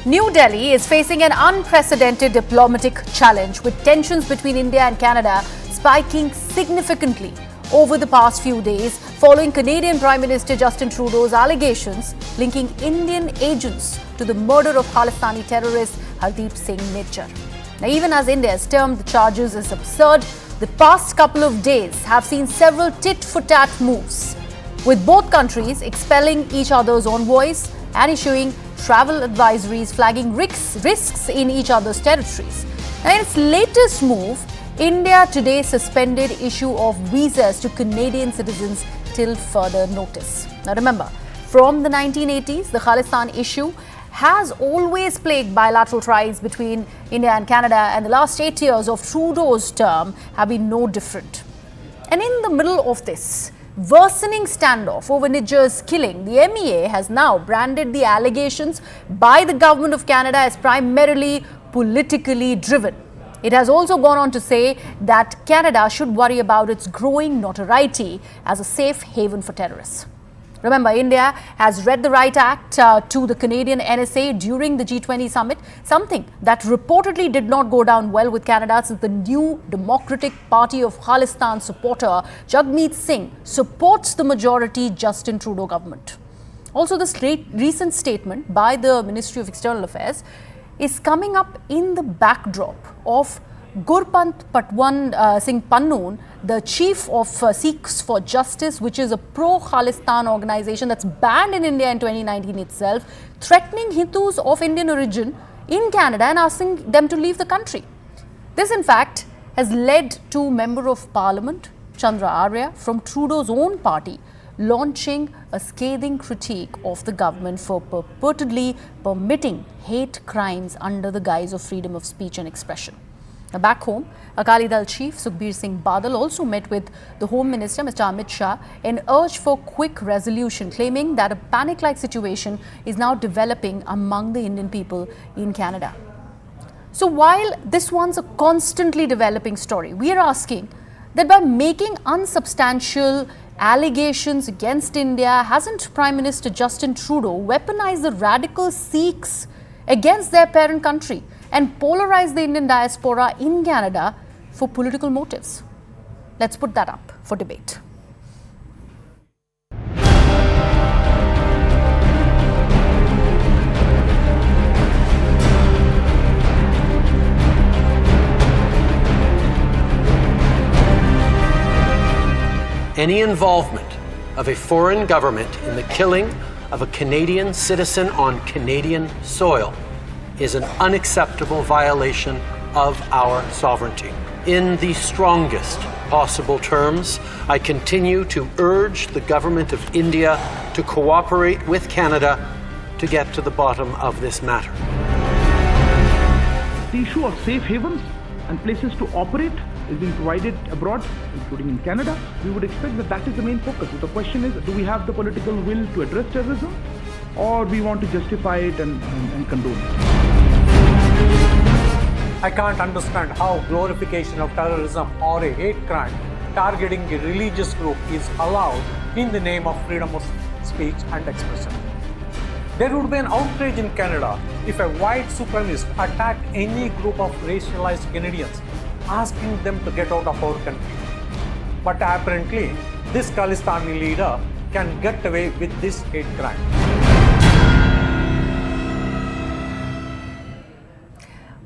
New Delhi is facing an unprecedented diplomatic challenge, with tensions between India and Canada spiking significantly over the past few days following Canadian Prime Minister Justin Trudeau's allegations linking Indian agents to the murder of Khalistani terrorist Hardeep Singh Nijjar. Now, even as India has termed the charges as absurd, the past couple of days have seen several tit-for-tat moves, with both countries expelling each other's envoys and issuing travel advisories flagging risks in each other's territories. Now, in its latest move, India today suspended issue of visas to Canadian citizens till further notice. Now remember, from the 1980s, the Khalistan issue has always plagued bilateral ties between India and Canada, and the last 8 years of Trudeau's term have been no different. And in the middle of this worsening standoff over Nijjar's killing, the MEA has now branded the allegations by the government of Canada as primarily politically driven. It has also gone on to say that Canada should worry about its growing notoriety as a safe haven for terrorists. Remember, India has read the Right Act to the Canadian NSA during the G20 summit, something that reportedly did not go down well with Canada since the new Democratic Party of Khalistan supporter Jagmeet Singh supports the majority Justin Trudeau government. Also, this recent statement by the Ministry of External Affairs is coming up in the backdrop of Gurpant Singh Pannoon, the chief of Sikhs for Justice, which is a pro-Khalistan organization that's banned in India in 2019 itself, threatening Hindus of Indian origin in Canada and asking them to leave the country. This, in fact, has led to Member of Parliament Chandra Arya from Trudeau's own party launching a scathing critique of the government for purportedly permitting hate crimes under the guise of freedom of speech and expression. Now, back home, Akali Dal chief Sukhbir Singh Badal also met with the Home Minister Mr. Amit Shah and urged for quick resolution, claiming that a panic-like situation is now developing among the Indian people in Canada. So while this one's a constantly developing story, we are asking that by making unsubstantial allegations against India, hasn't Prime Minister Justin Trudeau weaponized the radical Sikhs against their parent country and polarized the Indian diaspora in Canada for political motives? Let's put that up for debate. Any involvement of a foreign government in the killing of a Canadian citizen on Canadian soil is an unacceptable violation of our sovereignty. In the strongest possible terms, I continue to urge the government of India to cooperate with Canada to get to the bottom of this matter. The issue of safe havens and places to operate is being provided abroad, including in Canada. We would expect that that is the main focus. So the question is, do we have the political will to address terrorism, or we want to justify it and condone it? I can't understand how glorification of terrorism or a hate crime targeting a religious group is allowed in the name of freedom of speech and expression. There would be an outrage in Canada if a white supremacist attacked any group of racialized Canadians, asking them to get out of our country. But apparently, this Khalistani leader can get away with this hate crime.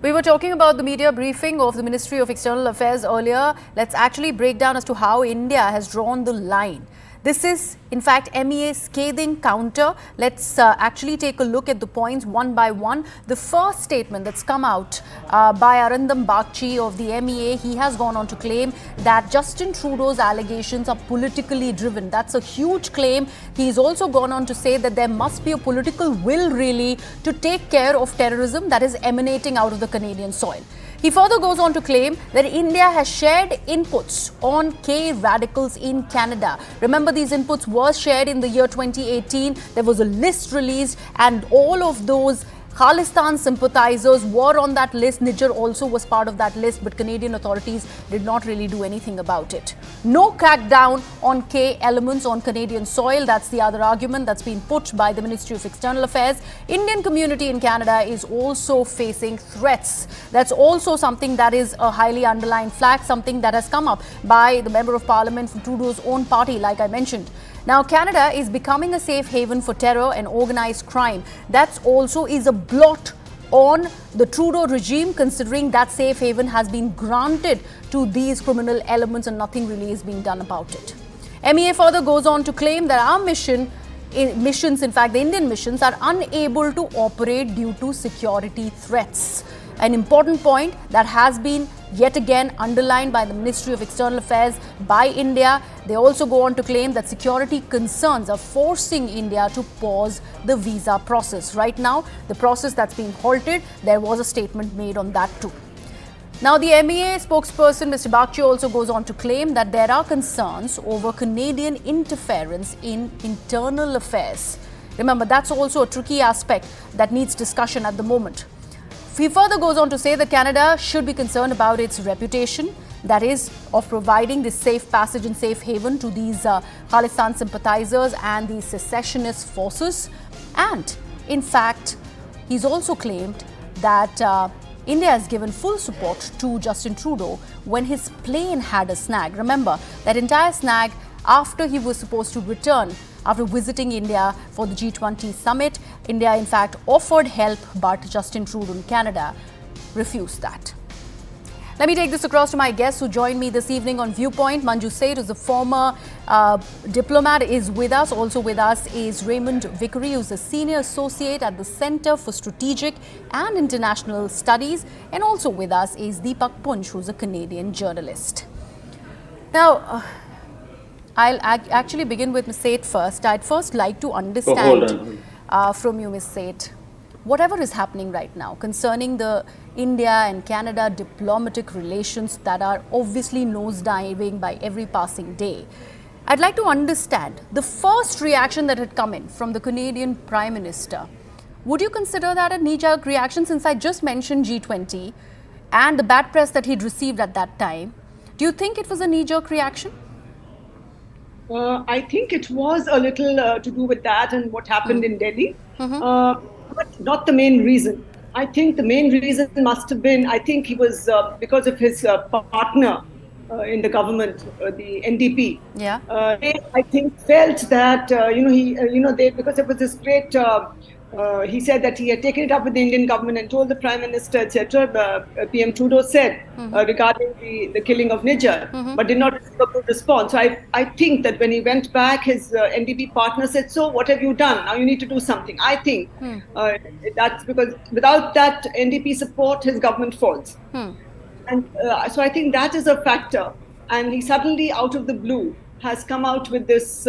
We were talking about the media briefing of the Ministry of External Affairs earlier. Let's actually break down as to how India has drawn the line. This is, in fact, MEA's scathing counter. Let's actually take a look at the points one by one. The first statement that's come out by Arindam Bagchi of the MEA, he has gone on to claim that Justin Trudeau's allegations are politically driven. That's a huge claim. He's also gone on to say that there must be a political will, really, to take care of terrorism that is emanating out of the Canadian soil. He further goes on to claim that India has shared inputs on K radicals in Canada. Remember, these inputs were shared in the year 2018. There was a list released, and all of those Khalistan sympathizers were on that list. Niger also was part of that list, but Canadian authorities did not really do anything about it. No crackdown on K elements on Canadian soil. That's the other argument that's been put by the Ministry of External Affairs. Indian community in Canada is also facing threats. That's also something that is a highly underlined flag, something that has come up by the Member of Parliament from Trudeau's own party, like I mentioned. Now, Canada is becoming a safe haven for terror and organized crime. That also is a blot on the Trudeau regime, considering that safe haven has been granted to these criminal elements and nothing really is being done about it. MEA further goes on to claim that our missions, in fact, the Indian missions, are unable to operate due to security threats. An important point that has been yet again underlined by the Ministry of External Affairs by India. They also go on to claim that security concerns are forcing India to pause the visa process. Right now, the process that's being halted, there was a statement made on that too. Now, the MEA spokesperson, Mr. Bagchi, also goes on to claim that there are concerns over Canadian interference in internal affairs. Remember, that's also a tricky aspect that needs discussion at the moment. He further goes on to say that Canada should be concerned about its reputation, that is, of providing this safe passage and safe haven to these Khalistan sympathizers and the secessionist forces. And, in fact, he's also claimed that India has given full support to Justin Trudeau when his plane had a snag. Remember, that entire snag after he was supposed to return after visiting India for the G20 summit. India, in fact, offered help, but Justin Trudeau in Canada refused that. Let me take this across to my guests who joined me this evening on Viewpoint. Manju Seth, who's a former diplomat, is with us. Also with us is Raymond Vickery, who's a senior associate at the Centre for Strategic and International Studies. And also with us is Deepak Punch, who's a Canadian journalist. Now, I'll actually begin with Ms. Seth first. I'd first like to understand from you, Ms. Seth, whatever is happening right now concerning the India and Canada diplomatic relations that are obviously nosediving by every passing day. I'd like to understand the first reaction that had come in from the Canadian Prime Minister. Would you consider that a knee-jerk reaction, since I just mentioned G20 and the bad press that he'd received at that time? Do you think it was a knee-jerk reaction? I think it was a little to do with that and what happened in Delhi, but not the main reason. I think the main reason must have been, I think he was because of his partner in the government, the NDP. Yeah. They, I think, felt that because it was this great. He said that he had taken it up with the Indian government and told the Prime Minister, etc. PM Trudeau said regarding the killing of Niger, but did not receive a good response. So I think that when he went back, his NDP partner said, "So what have you done? Now you need to do something." I think that's because without that NDP support, his government falls. And so I think that is a factor. And he suddenly, out of the blue, has come out with this,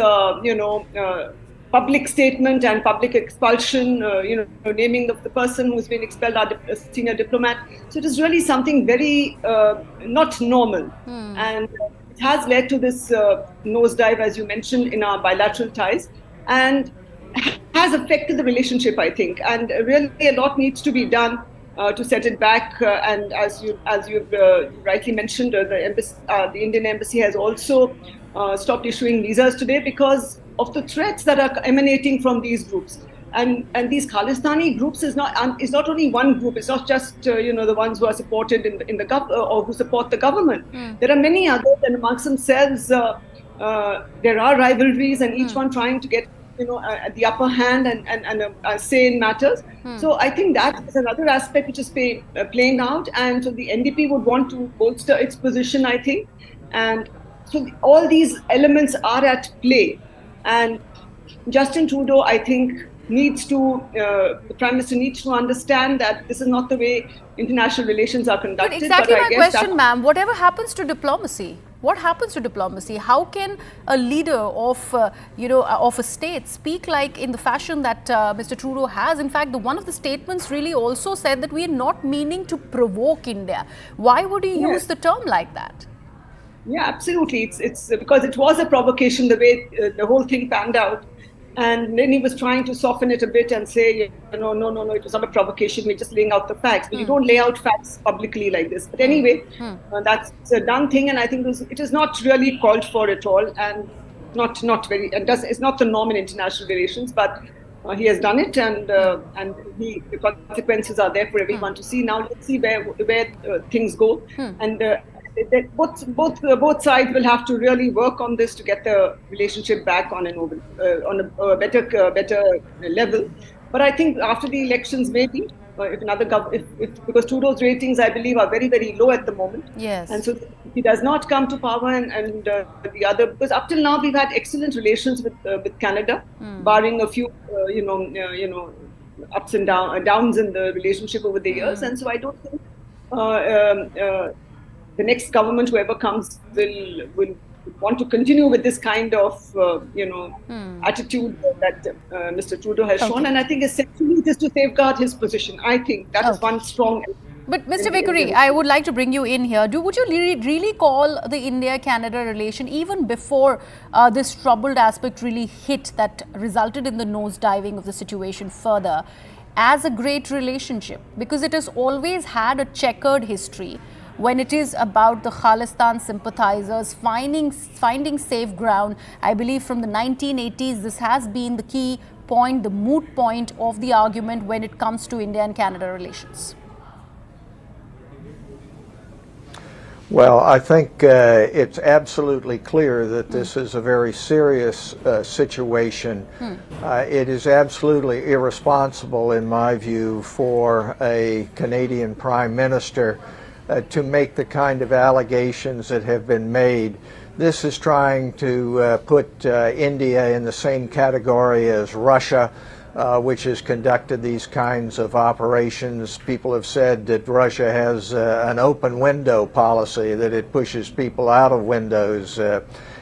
public statement and public expulsion, naming of the person who's been expelled, our senior diplomat. So it is really something very not normal. And it has led to this nosedive, as you mentioned, in our bilateral ties, and has affected the relationship, I think. And really a lot needs to be done to set it back. And as you've rightly mentioned, the Indian embassy has also stopped issuing visas today because of the threats that are emanating from these groups. And these Khalistani groups is not only one group. It's not just the ones who are supported in the or who support the government. There are many others, and amongst themselves there are rivalries, and each one trying to get the upper hand and say in matters. So I think that is another aspect which is playing out, and so the NDP would want to bolster its position, I think, and so all these elements are at play. And Justin Trudeau, I think, the Prime Minister needs to understand that this is not the way international relations are conducted. But exactly my question, ma'am. Whatever happens to diplomacy? What happens to diplomacy? How can a leader of a state speak like in the fashion that Mr. Trudeau has? In fact, one of the statements really also said that we are not meaning to provoke India. Why would he use the term like that? Yeah, absolutely. It's because it was a provocation the way the whole thing panned out. And then he was trying to soften it a bit and say, no, it was not a provocation. We're just laying out the facts. But you don't lay out facts publicly like this. But anyway, that's a done thing. And I think it is not really called for at all. And it's not the norm in international relations. But he has done it, and the consequences are there for everyone to see. Now let's see where things go. And both sides will have to really work on this to get the relationship back on a better level. But I think after the elections, maybe because Trudeau's ratings, I believe, are very, very low at the moment. Yes. And so if he does not come to power, and the other, because up till now we've had excellent relations with Canada, barring a few ups and downs in the relationship over the years. And so I don't think the next government, whoever comes, will want to continue with this kind of attitude that Mr. Trudeau has shown. And I think essentially it is to safeguard his position. I think that is one strong. But Mr. Vikuri, I would like to bring you in here. Would you really call the India-Canada relation, even before this troubled aspect really hit that resulted in the nosediving of the situation further, as a great relationship? Because it has always had a checkered history when it is about the Khalistan sympathizers finding safe ground. I believe from the 1980s, this has been the key point, the moot point of the argument when it comes to India and Canada relations. Well, I think it's absolutely clear that this is a very serious situation. It is absolutely irresponsible, in my view, for a Canadian Prime Minister to make the kind of allegations that have been made. This is trying to put India in the same category as Russia, which has conducted these kinds of operations. People have said that Russia has an open window policy, that it pushes people out of windows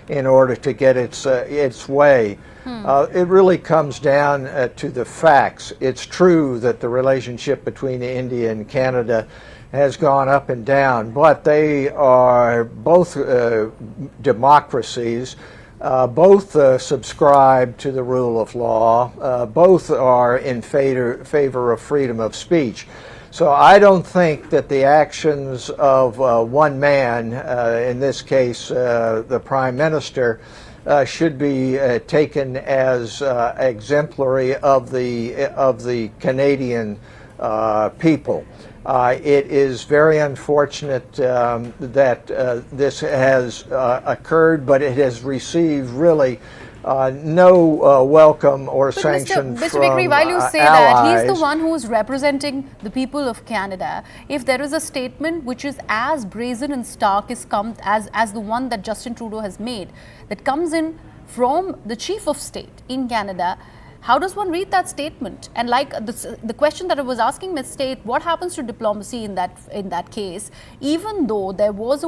in order to get its way. It really comes down to the facts. It's true that the relationship between India and Canada has gone up and down, but they are both democracies, both subscribe to the rule of law, both are in favor of freedom of speech. So I don't think that the actions of one man, in this case the Prime Minister, should be taken as exemplary of the Canadian people. It is very unfortunate that this has occurred, but it has received really no welcome or sanction Mr. from Vikuri, while you say allies. that, he's the one who is representing the people of Canada. If there is a statement which is as brazen and stark as the one that Justin Trudeau has made, that comes in from the Chief of State in Canada, how does one read that statement? And like the question that I was asking Ms. State, what happens to diplomacy in that case? Even though there was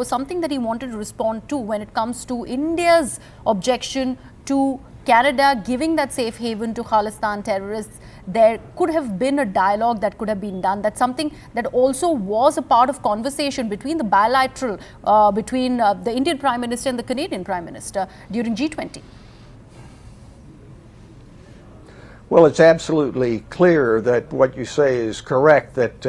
something that he wanted to respond to when it comes to India's objection to Canada giving that safe haven to Khalistan terrorists, there could have been a dialogue that could have been done. That's something that also was a part of conversation between the bilateral, between the Indian Prime Minister and the Canadian Prime Minister during G20. Well, it's absolutely clear that what you say is correct, that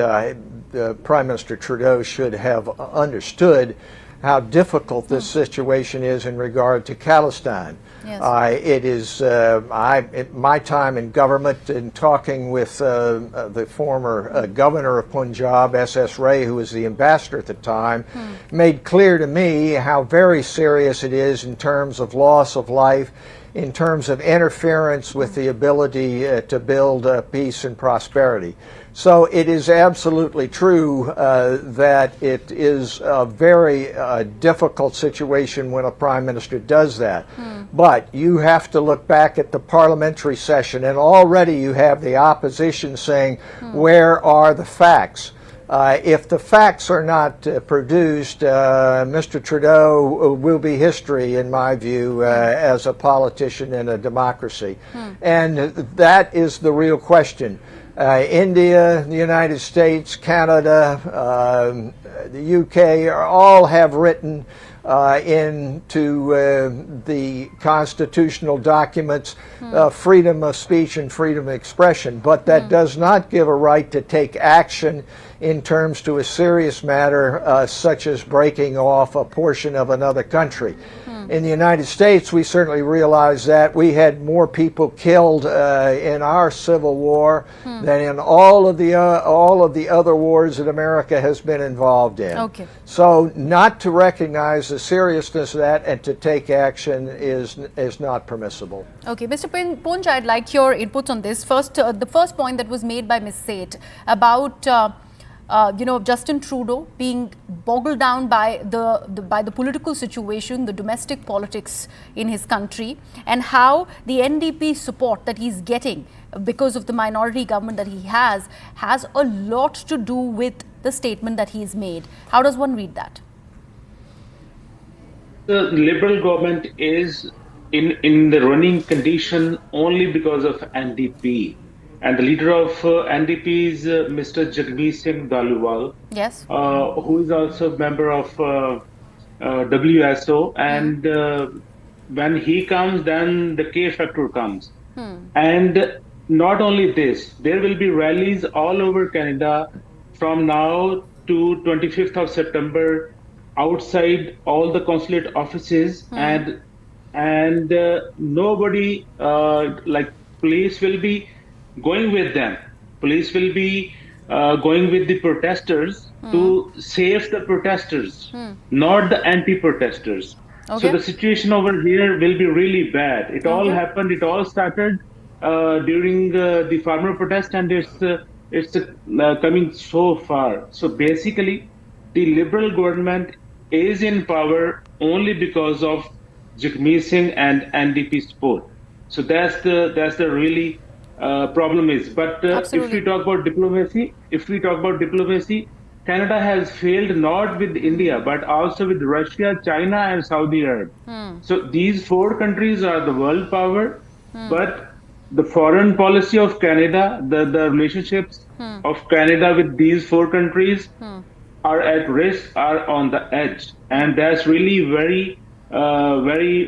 Prime Minister Trudeau should have understood how difficult this situation is in regard to Khalistan. Yes. It is my time in government, in talking with the former governor of Punjab, S.S. Ray, who was the ambassador at the time, made clear to me how very serious it is in terms of loss of life, in terms of interference with the ability to build peace and prosperity. So it is absolutely true that it is a very difficult situation when a prime minister does that. But you have to look back at the parliamentary session, and already you have the opposition saying, where are the facts? If the facts are not produced, Mr. Trudeau will be history, in my view, as a politician in a democracy. And that is the real question. India, the United States, Canada, the UK all have written into the constitutional documents freedom of speech and freedom of expression, but that does not give a right to take action in terms to a serious matter such as breaking off a portion of another country. In the United States, we certainly realize that. We had more people killed in our Civil War than in all of the other wars that America has been involved in. Okay. So not to recognize the seriousness of that and to take action is not permissible. Okay, Mr. Poonja, I'd like your inputs on this. First, the first point that was made by Ms. Seth about Justin Trudeau being boggled down by the political situation, the domestic politics in his country, and how the NDP support that he's getting because of the minority government that he has a lot to do with the statement that he's made. How does one read that? The Liberal government is in the running condition only because of NDP. And the leader of NDP is Mr. Jagmeet Singh Dhaliwal, Yes. who is also a member of WSO. And when he comes, then the K factor comes. And not only this, there will be rallies all over Canada from now to 25th of September outside all the consulate offices, and nobody like police will be going with them. Police will be going with the protesters to save the protesters, not the anti-protesters. Okay. So the situation over here will be really bad. It all happened. It all started during the farmer protest, and it's coming so far. So basically, the Liberal government is in power only because of Jagmeet Singh and NDP support. So that's the really problem is. But if we talk about diplomacy, Canada has failed not with India but also with Russia, China, and Saudi Arabia. So these four countries are the world power, but the foreign policy of Canada, the relationships of Canada with these four countries are at risk, are on the edge, and that's really very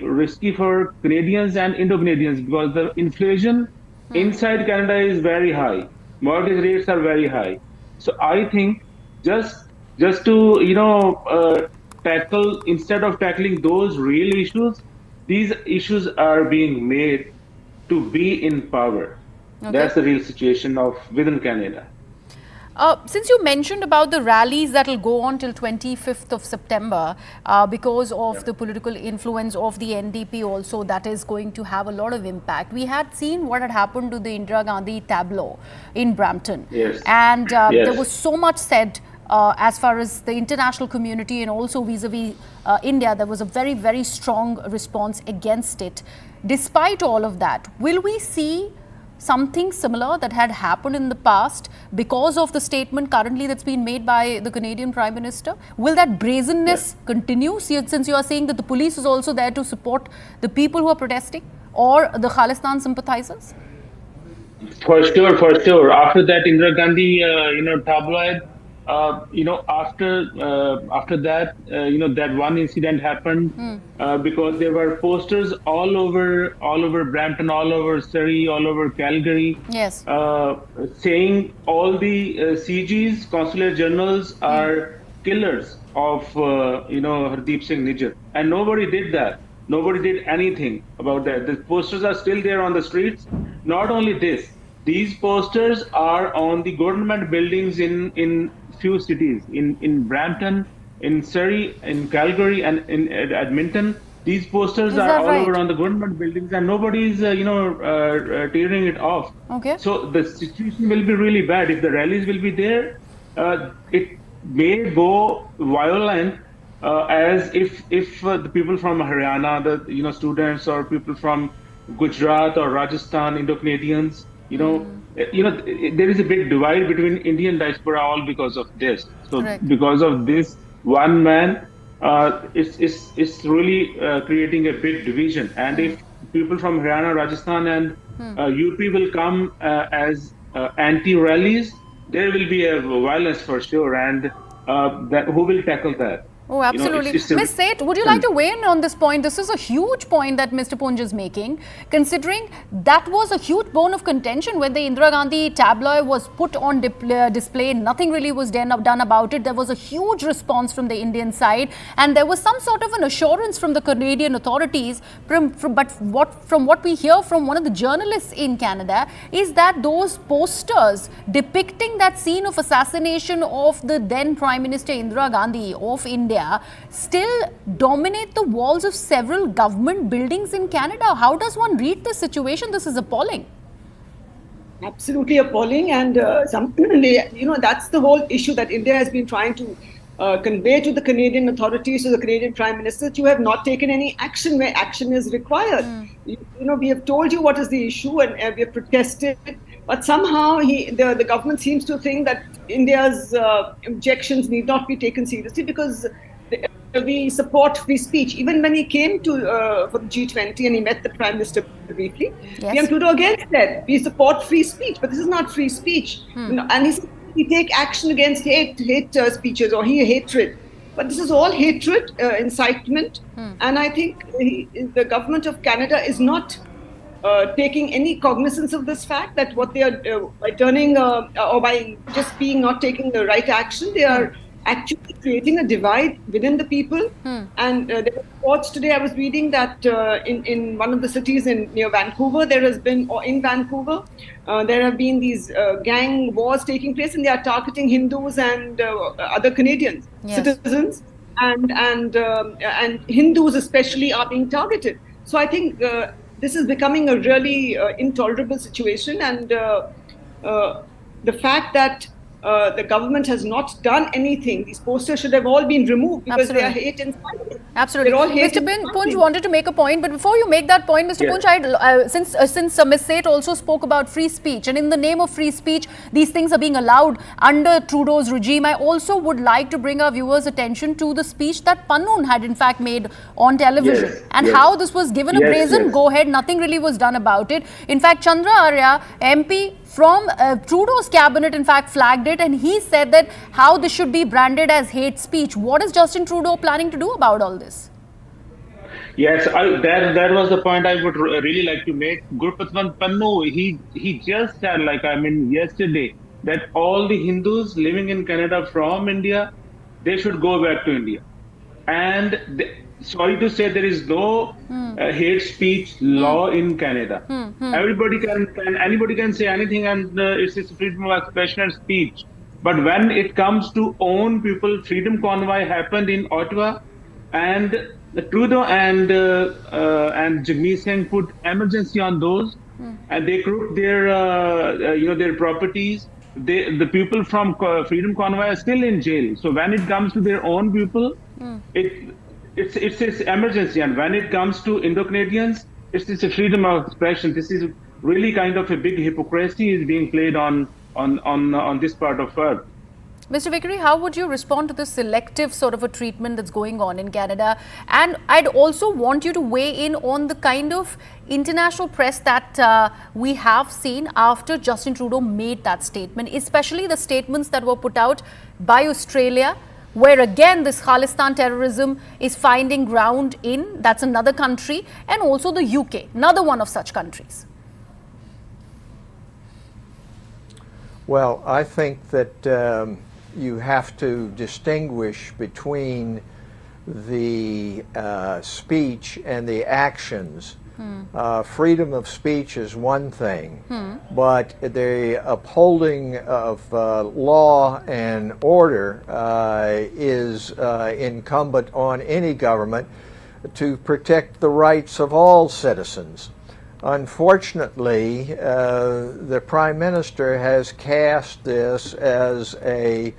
risky for Canadians and Indo-Canadians, because the inflation inside Canada is very high. Mortgage rates are very high. So I think just to tackle, instead of tackling those real issues, these issues are being made to be in power. Okay. That's the real situation of within Canada. Since you mentioned about the rallies that will go on till 25th of September because of the political influence of the NDP also, that is going to have a lot of impact. We had seen what had happened to the Indira Gandhi tableau in Brampton. Yes. And there was so much said as far as the international community and also vis-a-vis India. There was a very, very strong response against it. Despite all of that, will we see something similar that had happened in the past because of the statement currently that's been made by the Canadian Prime Minister? Will that brazenness continue, since you are saying that the police is also there to support the people who are protesting or the Khalistan sympathizers? For sure. After that Indira Gandhi, tabloid, after that, that one incident happened because there were posters all over Brampton, all over Surrey, all over Calgary, Yes. saying all the CGs, consular generals, are killers of Hardeep Singh Nijjar, and nobody did that. Nobody did anything about that. The posters are still there on the streets. Not only this, these posters are on the government buildings in few cities, in Brampton, in Surrey, in Calgary, and in Edmonton. These posters are all over on the government buildings, and nobody is tearing it off. Okay. So the situation will be really bad if the rallies will be there. It may go violent, as if the people from Haryana, the students, or people from Gujarat or Rajasthan, Indo-Canadians, there is a big divide between Indian diaspora, all because of this. So because of this one man, it's really creating a big division. And if people from Haryana, Rajasthan, and UP will come as anti-rallies, there will be a violence for sure. And who will tackle that? Oh, absolutely. Ms. Seth, would you like to weigh in on this point? This is a huge point that Mr. Punj is making, considering that was a huge bone of contention when the Indira Gandhi tabloid was put on display. Nothing really was done about it. There was a huge response from the Indian side, and there was some sort of an assurance from the Canadian authorities. But from what we hear from one of the journalists in Canada is that those posters depicting that scene of assassination of the then Prime Minister Indira Gandhi of India still dominate the walls of several government buildings in Canada. How does one read this situation? This is appalling. Absolutely appalling, and that's the whole issue that India has been trying to convey to the Canadian authorities, to the Canadian Prime Minister, that you have not taken any action where action is required. We have told you what is the issue, and we have protested, but somehow the government seems to think that India's objections need not be taken seriously because we support free speech. Even when he came to for the G20 and he met the Prime Minister briefly, PM Trudeau again said we support free speech, but this is not free speech. And he said we take action against hate speeches or hatred. But this is all hatred, incitement, and I think the government of Canada is not taking any cognizance of this fact that what they are by turning or by just not taking the right action, they are actually creating a divide within the people. And there were reports today, I was reading that in one of the cities near Vancouver, there have been these gang wars taking place, and they are targeting Hindus and other Canadians, citizens, and Hindus especially are being targeted. So I think this is becoming a really intolerable situation, and the fact that the government has not done anything. These posters should have all been removed because they are hate inciting. Absolutely. Mr. Punj wanted to make a point, but before you make that point, Mr. Punj, since Ms. Seth also spoke about free speech, and in the name of free speech, these things are being allowed under Trudeau's regime, I also would like to bring our viewers' attention to the speech that Pannoon had in fact made on television, and how this was given a brazen go-ahead. Nothing really was done about it. In fact, Chandra Arya, MP from Trudeau's cabinet, in fact, flagged it, and he said that how this should be branded as hate speech. What is Justin Trudeau planning to do about all this? Yes, that was the point I would really like to make. Gurpatwant Pannu, he just said, yesterday, that all the Hindus living in Canada from India, they should go back to India. And sorry to say, there is no hate speech law in Canada. Anybody can say anything, and it's freedom of expression and speech. But when it comes to own people, freedom convoy happened in Ottawa, and Trudeau and Jagmeet Singh put emergency on those, and they crooked their properties. The people from freedom convoy are still in jail. So when it comes to their own people, it's emergency, and when it comes to Indo-Canadians, it's a freedom of expression. This is really kind of a big hypocrisy is being played on this part of earth. Mr. Vickery, how would you respond to this selective sort of a treatment that's going on in Canada? And I'd also want you to weigh in on the kind of international press that we have seen after Justin Trudeau made that statement, especially the statements that were put out by Australia, where again this Khalistan terrorism is finding ground in, that's another country, and also the UK, another one of such countries. Well, I think that you have to distinguish between the speech and the actions. Freedom of speech is one thing, but the upholding of law and order is incumbent on any government to protect the rights of all citizens. Unfortunately, the Prime Minister has cast this as a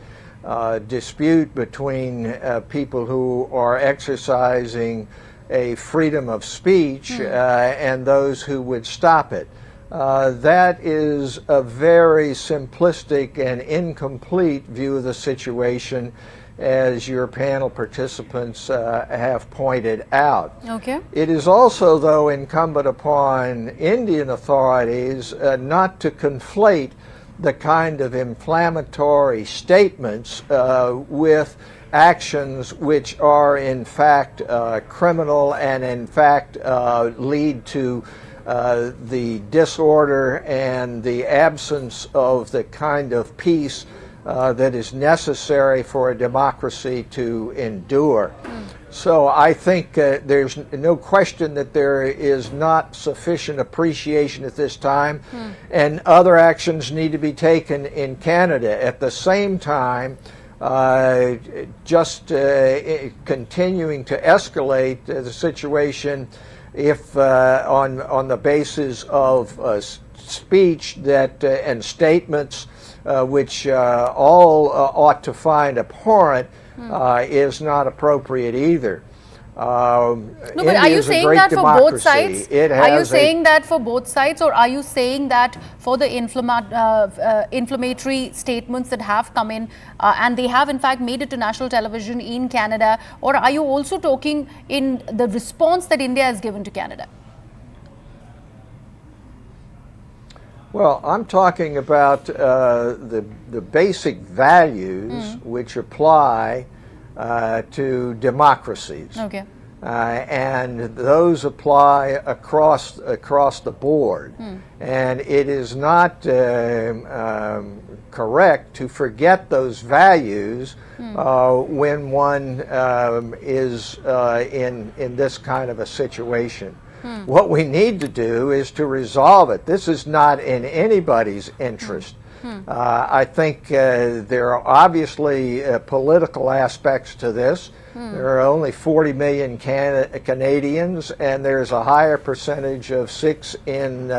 dispute between people who are exercising a freedom of speech and those who would stop it. That is a very simplistic and incomplete view of the situation, as your panel participants have pointed out. Okay. It is also, though, incumbent upon Indian authorities not to conflate the kind of inflammatory statements with actions which are in fact criminal and in fact lead to the disorder and the absence of the kind of peace that is necessary for a democracy to endure. So I think there's no question that there is not sufficient appreciation at this time, and other actions need to be taken in Canada. At the same time, just continuing to escalate the situation if on the basis of speech that and statements which all ought to find abhorrent is not appropriate either. No, but are you saying that for both sides? Are you saying that for both sides, or are you saying that for the inflammatory statements that have come in and they have in fact made it to national television in Canada, or are you also talking in the response that India has given to Canada? Well, I'm talking about the basic values which apply to democracies. Okay. And those apply across the board. And it is not correct to forget those values when one is in this kind of a situation. What we need to do is to resolve it. This is not in anybody's interest. I think there are obviously political aspects to this. There are only 40 million Canadians, and there's a higher percentage of Sikhs in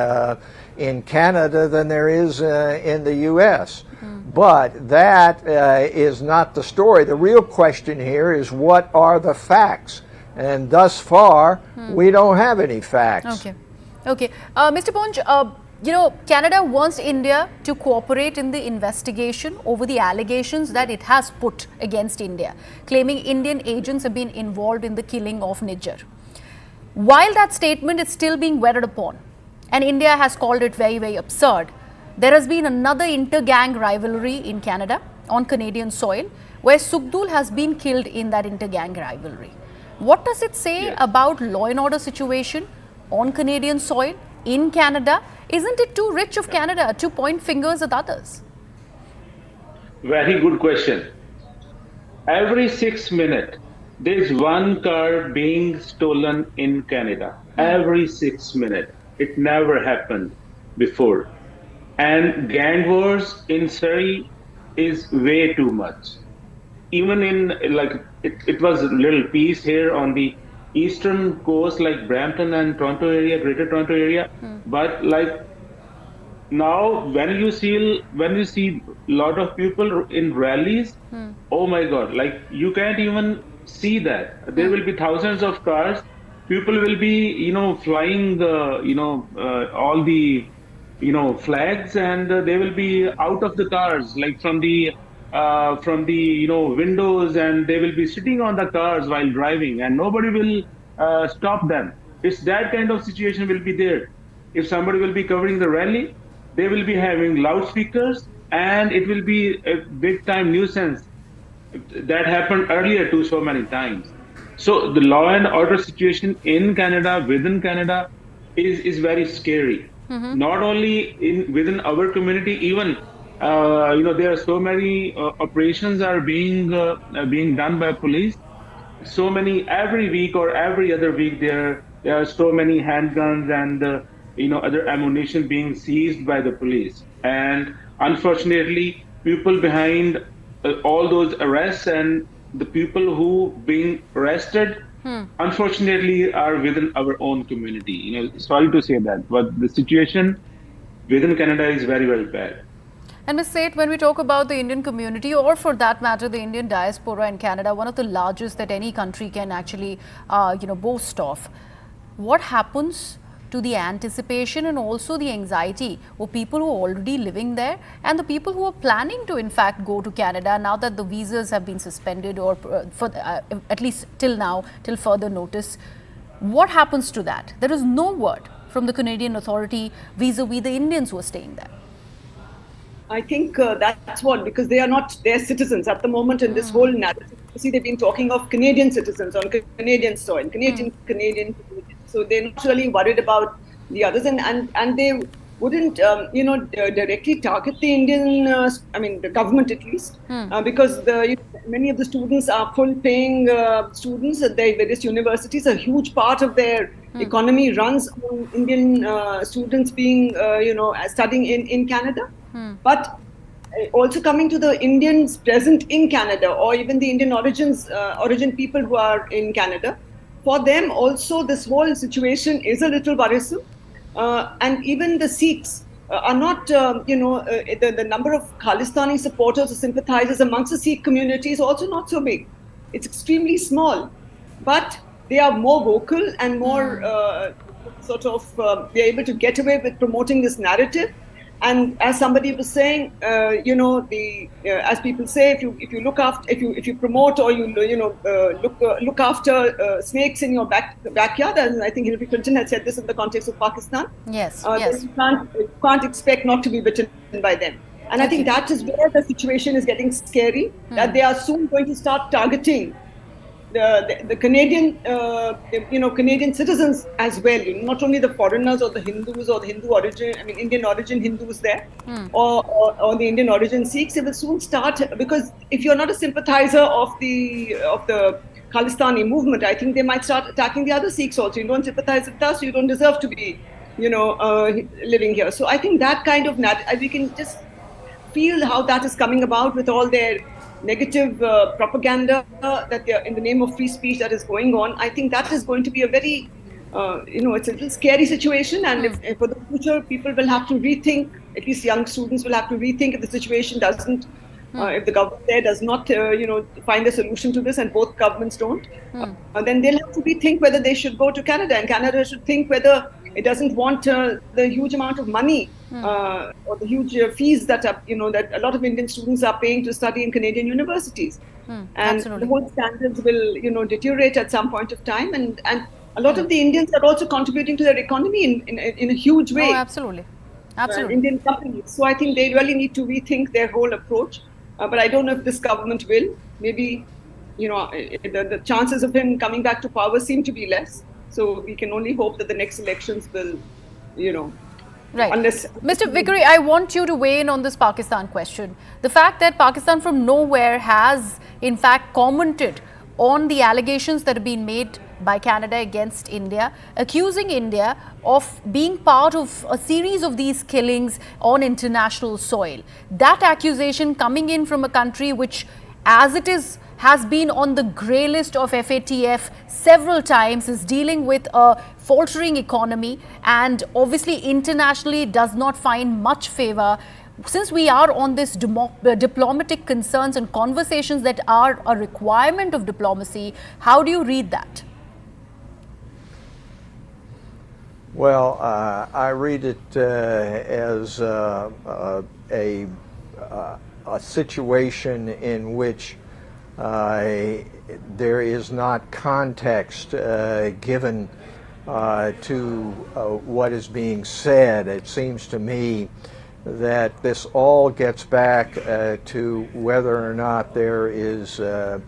Canada than there is in the U.S. But that is not the story. The real question here is, what are the facts? And thus far, we don't have any facts. Okay. Mr. Ponch, you know, Canada wants India to cooperate in the investigation over the allegations that it has put against India, claiming Indian agents have been involved in the killing of Nijjar. While that statement is still being wedded upon, and India has called it very, very absurd, there has been another inter-gang rivalry in Canada on Canadian soil, where Sukhdul has been killed in that inter-gang rivalry. What does it say about law and order situation on Canadian soil in Canada? Isn't it too rich of Canada to point fingers at others? Very good question. Every 6 minutes, there's one car being stolen in Canada. Every 6 minutes. It never happened before. And gang wars in Surrey is way too much. Even in, like, it was a little peace here on the eastern coast, like Brampton and Toronto area, Greater Toronto area. But like now, when you see a lot of people in rallies, oh my God, like you can't even see that. There will be thousands of cars. People will be, flying the, all the, flags, and they will be out of the cars, like from the windows, and they will be sitting on the cars while driving, and nobody will stop them. It's that kind of situation will be there. If somebody will be covering the rally, they will be having loudspeakers, and it will be a big time nuisance. That happened earlier too, so many times. So the law and order situation in Canada, within Canada, is very scary. Not only within our community, even there are so many operations are being done by police. So many every week or every other week there are so many handguns and other ammunition being seized by the police. And unfortunately, people behind all those arrests and the people who being arrested, unfortunately, are within our own community. Sorry to say that, but the situation within Canada is very, very bad. And Ms. Seth, when we talk about the Indian community, or for that matter, the Indian diaspora in Canada, one of the largest that any country can actually, boast of, what happens to the anticipation and also the anxiety of people who are already living there and the people who are planning to in fact go to Canada now that the visas have been suspended, or for at least till now, till further notice? What happens to that? There is no word from the Canadian authority vis-a-vis the Indians who are staying there. I think that's what, because they are not their citizens at the moment in this whole narrative. You see, they've been talking of Canadian citizens on Canadian soil, Canadian. So they're not really worried about the others, and they wouldn't, directly target the Indian, the government at least, because many of the students are full-paying students at their various universities. A huge part of their economy runs on Indian students being, studying in Canada. But also coming to the Indians present in Canada, or even the Indian origin people who are in Canada, for them also this whole situation is a little worrisome. And even the Sikhs are not, the number of Khalistani supporters or sympathizers amongst the Sikh community is also not so big. It's extremely small, but they are more vocal and more they're able to get away with promoting this narrative. And as somebody was saying, as people say, if you look after, if you promote, or look after snakes in your backyard, and I think Hillary Clinton had said this in the context of Pakistan. Yes. Yes. You can't expect not to be bitten by them. And I think that is where the situation is getting scary. That they are soon going to start targeting the Canadian, Canadian citizens as well. Not only the foreigners or the Hindus or the Hindu origin, Indian origin Hindus there, or the Indian origin Sikhs. It will soon start, because if you're not a sympathizer of the Khalistani movement, I think they might start attacking the other Sikhs also. You don't sympathize with us, you don't deserve to be, living here. So I think that kind of we can just feel how that is coming about with all their negative propaganda that they are in the name of free speech that is going on. I think that is going to be a very, it's a little scary situation. And if for the future, people will have to rethink, at least young students will have to rethink if the situation doesn't, if the government there does not, find a solution to this, and both governments don't, then they'll have to rethink whether they should go to Canada. And Canada should think whether it doesn't want the huge amount of money or the huge fees that are, that a lot of Indian students are paying to study in Canadian universities. And Absolutely. the whole standards will, deteriorate at some point of time. And a lot of the Indians are also contributing to their economy in a huge way. Oh, absolutely. Absolutely. Indian companies. So I think they really need to rethink their whole approach. But I don't know if this government will. Maybe, the chances of him coming back to power seem to be less. So we can only hope that the next elections will, Right. unless... Mr. Vikri, I want you to weigh in on this Pakistan question. The fact that Pakistan from nowhere has, in fact, commented on the allegations that have been made by Canada against India, accusing India of being part of a series of these killings on international soil. That accusation coming in from a country which, as it is, has been on the grey list of FATF several times, is dealing with a faltering economy, and obviously internationally does not find much favour. Since we are on this diplomatic concerns and conversations that are a requirement of diplomacy, how do you read that? Well, I read it as a situation in which there is not context given to what is being said. It seems to me that this all gets back to whether or not there is a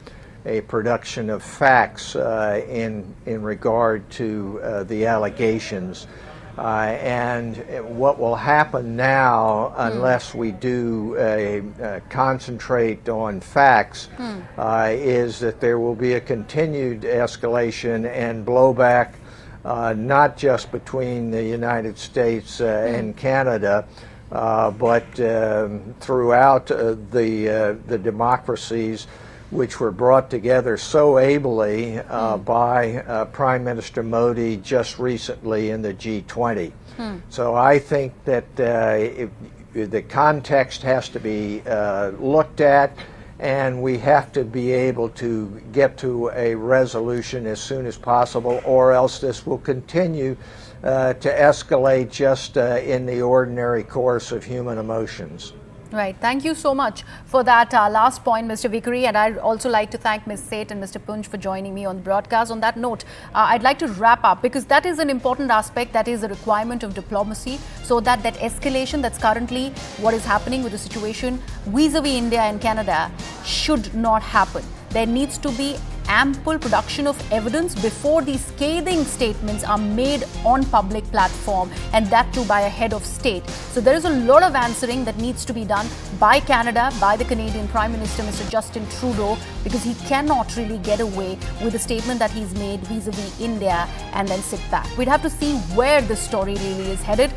production of facts in regard to the allegations. And what will happen now, unless we do concentrate on facts, is that there will be a continued escalation and blowback, not just between the United States and Canada, but throughout the democracies which were brought together so ably by Prime Minister Modi just recently in the G20. So I think that the context has to be looked at, and we have to be able to get to a resolution as soon as possible, or else this will continue to escalate just in the ordinary course of human emotions. Right. Thank you so much for that last point, Mr. Vikri. And I'd also like to thank Ms. Seth and Mr. Punj for joining me on the broadcast. On that note, I'd like to wrap up because that is an important aspect. That is a requirement of diplomacy, so that escalation that's currently what is happening with the situation vis-a-vis India and Canada should not happen. There needs to be ample production of evidence before these scathing statements are made on public platform, and that too by a head of state. So there is a lot of answering that needs to be done by Canada, by the Canadian Prime Minister, Mr. Justin Trudeau, because he cannot really get away with the statement that he's made vis-a-vis India and then sit back. We'd have to see where this story really is headed.